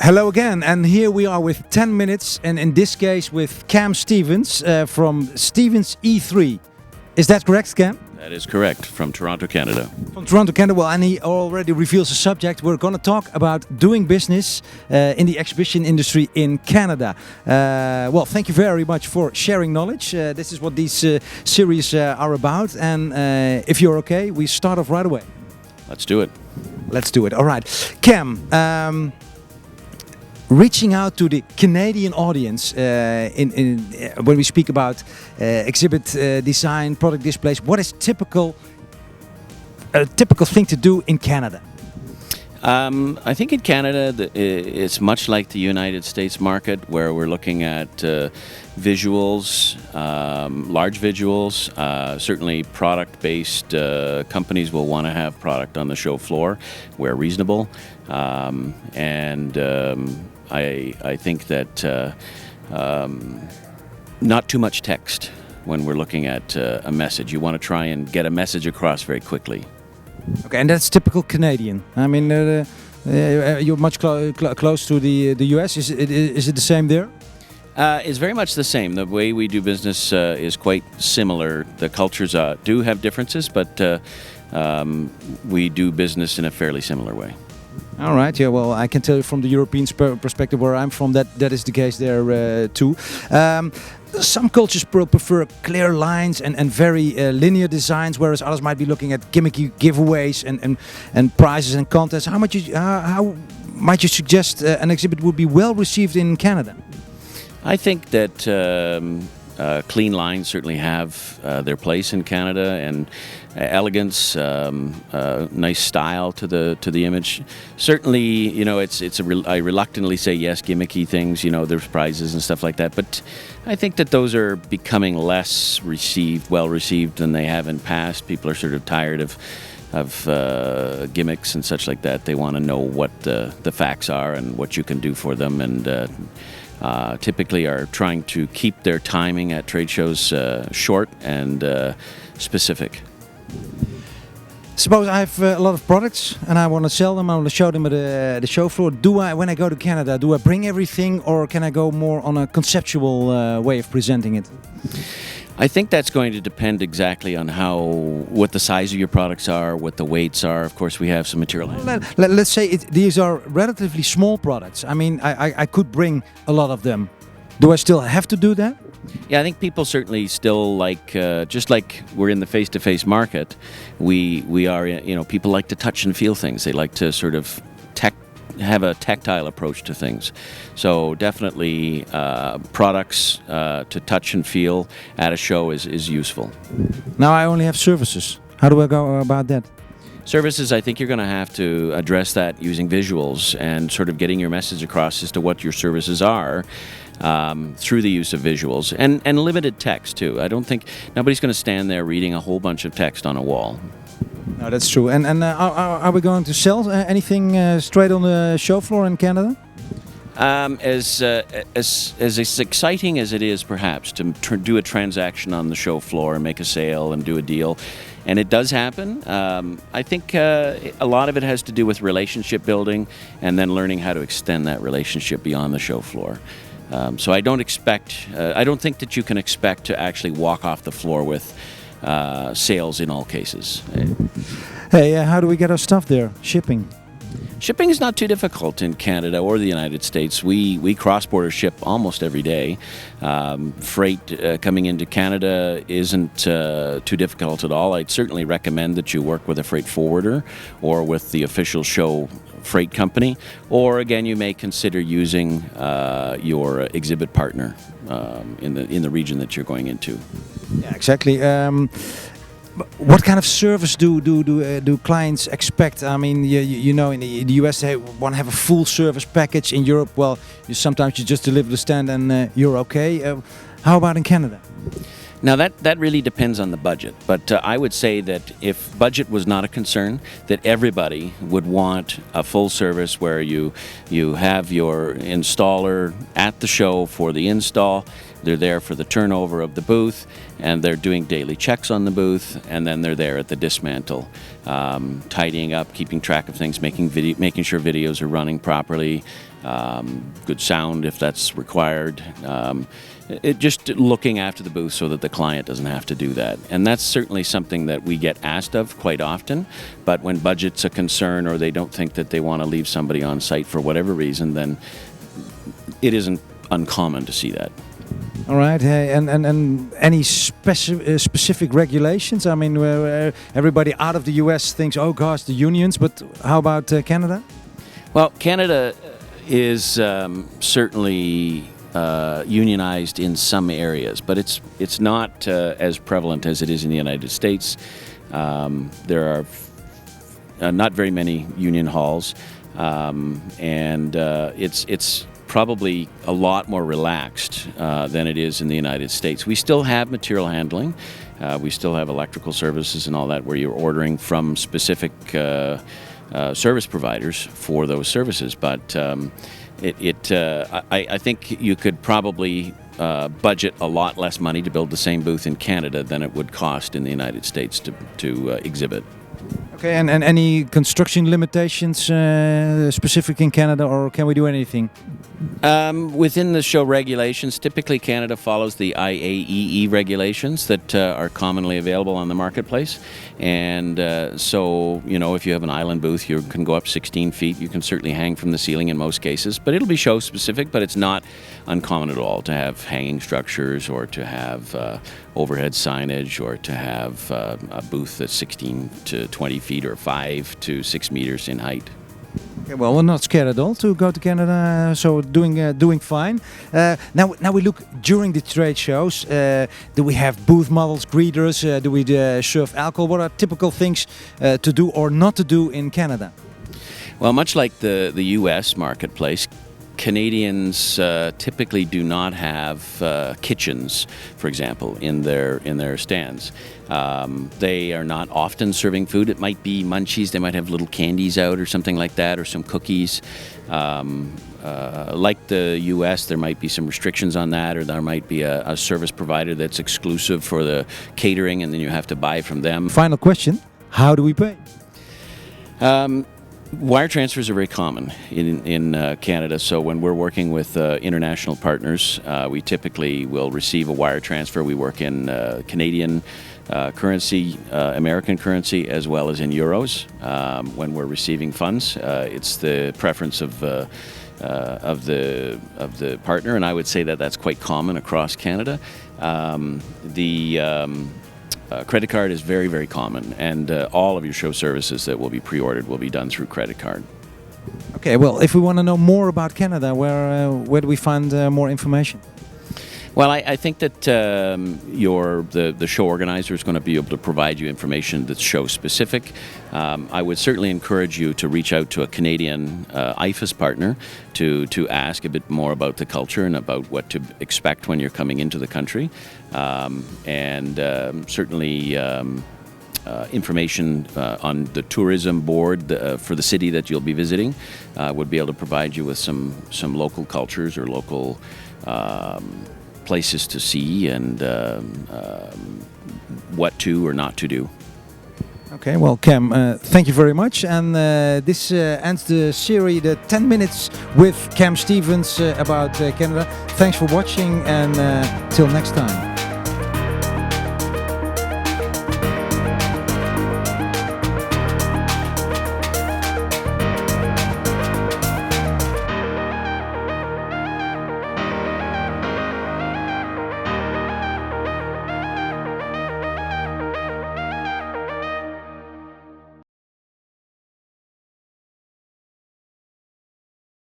Hello again, and here we are with 10 minutes, and in this case with Cam Stevens from Stevens E3. Is that correct, Cam? That is correct, from Toronto, Canada. From Toronto, Canada, well, and he already reveals the subject. We're going to talk about doing business in the exhibition industry in Canada. Well, thank you very much for sharing knowledge. This is what these series are about, and if you're okay, we start off right away. Let's do it. Let's do it. All right. Cam, reaching out to the Canadian audience when we speak about exhibit design, product displays, what is a typical thing to do in Canada? I think in Canada, it's much like the United States market, where we're looking at visuals, large visuals. Certainly product-based companies will want to have product on the show floor where reasonable. I think that not too much text when we're looking at a message. You want to try and get a message across very quickly. Okay, and that's typical Canadian. I mean, you're much close to the US. Is it the same there? It's very much the same. The way we do business is quite similar. The cultures do have differences, but we do business in a fairly similar way. All right. Yeah. Well, I can tell you from the European perspective where I'm from that is the case there too. Some cultures prefer clear lines and very linear designs, whereas others might be looking at gimmicky giveaways and prizes and contests. How might you suggest an exhibit would be well received in Canada? I think that clean lines certainly have their place in Canada, and elegance, nice style to the image. Certainly, you know, I reluctantly say yes, gimmicky things. You know, there's prizes and stuff like that, but I think that those are becoming less well received than they have in past. People are sort of tired of gimmicks and such like that. They want to know what the facts are and what you can do for them, and typically are trying to keep their timing at trade shows short and specific. Suppose I have a lot of products and I want to sell them. I want to show them at the show floor. When I go to Canada, do I bring everything, or can I go more on a conceptual way of presenting it? I think that's going to depend exactly on what the size of your products are, what the weights are. Of course, we have some material. Let's say these are relatively small products. I mean, I could bring a lot of them. Do I still have to do that? Yeah, I think people certainly still like, just like we're in the face-to-face market, we are, you know, people like to touch and feel things. They like to sort of have a tactile approach to things. So definitely products to touch and feel at a show is useful. Now I only have services. How do I go about that? Services, I think you're going to have to address that using visuals and sort of getting your message across as to what your services are through the use of visuals and limited text too. I don't think nobody's going to stand there reading a whole bunch of text on a wall. No, that's true. And are we going to sell anything straight on the show floor in Canada? As exciting as it is, perhaps, to do a transaction on the show floor and make a sale and do a deal, and it does happen, I think a lot of it has to do with relationship building and then learning how to extend that relationship beyond the show floor. So I don't think that you can expect to actually walk off the floor with sales in all cases. Hey, how do we get our stuff there? Shipping? Shipping is not too difficult in Canada or the United States. We cross-border ship almost every day. Freight coming into Canada isn't too difficult at all. I'd certainly recommend that you work with a freight forwarder or with the official show freight company, or again, you may consider using your exhibit partner in the region that you're going into. Yeah, exactly. What kind of service do clients expect? I mean, you know, in the US they want to have a full service package. In Europe, well, sometimes you just deliver the stand and you're okay. How about in Canada? Now that really depends on the budget, but I would say that if budget was not a concern, that everybody would want a full service where you have your installer at the show for the install, they're there for the turnover of the booth, and they're doing daily checks on the booth, and then they're there at the dismantle, tidying up, keeping track of things, making sure videos are running properly, good sound if that's required. Just looking after the booth so that the client doesn't have to do that. And that's certainly something that we get asked of quite often. But when budget's a concern or they don't think that they want to leave somebody on site for whatever reason, then it isn't uncommon to see that. All right, hey, and any specific regulations? I mean, where everybody out of the US thinks, oh gosh, the unions, but how about Canada? Well, Canada is certainly unionized in some areas, but it's not as prevalent as it is in the United States. There are not very many union halls, and it's probably a lot more relaxed than it is in the United States. We still have material handling. We still have electrical services and all that where you're ordering from specific service providers for those services. But I think you could probably budget a lot less money to build the same booth in Canada than it would cost in the United States to exhibit. Okay, and any construction limitations specific in Canada, or can we do anything? Within the show regulations, typically Canada follows the IAEE regulations that are commonly available on the marketplace. And so, you know, if you have an island booth, you can go up 16 feet. You can certainly hang from the ceiling in most cases, but it'll be show specific, but it's not uncommon at all to have hanging structures or to have overhead signage or to have a booth that's 16 to 20 feet or 5 to 6 meters in height. Okay, well, we're not scared at all to go to Canada, so doing fine. Now we look during the trade shows. Do we have booth models, greeters? Do we serve alcohol? What are typical things to do or not to do in Canada? Well, much like the U.S. marketplace, Canadians typically do not have kitchens, for example, in their stands. They are not often serving food. It might be munchies. They might have little candies out or something like that, or some cookies. Like the U.S., there might be some restrictions on that, or there might be a service provider that's exclusive for the catering, and then you have to buy from them. Final question: how do we pay? Wire transfers are very common in Canada, so when we're working with international partners, we typically will receive a wire transfer. We work in Canadian currency, American currency, as well as in euros. When we're receiving funds, it's the preference of the partner, and I would say that that's quite common across Canada. Credit card is very, very common, and all of your show services that will be pre-ordered will be done through credit card. Okay, well, if we want to know more about Canada, where do we find more information? Well, I think that the show organizer is going to be able to provide you information that's show specific. I would certainly encourage you to reach out to a Canadian IFAS partner to ask a bit more about the culture and about what to expect when you're coming into the country. Certainly information on the tourism board for the city that you'll be visiting would be able to provide you with some local cultures or local places to see and what to or not to do. Okay, well, Cam, thank you very much. And this ends the series, the 10 minutes with Cam Stevens about Canada. Thanks for watching, and till next time.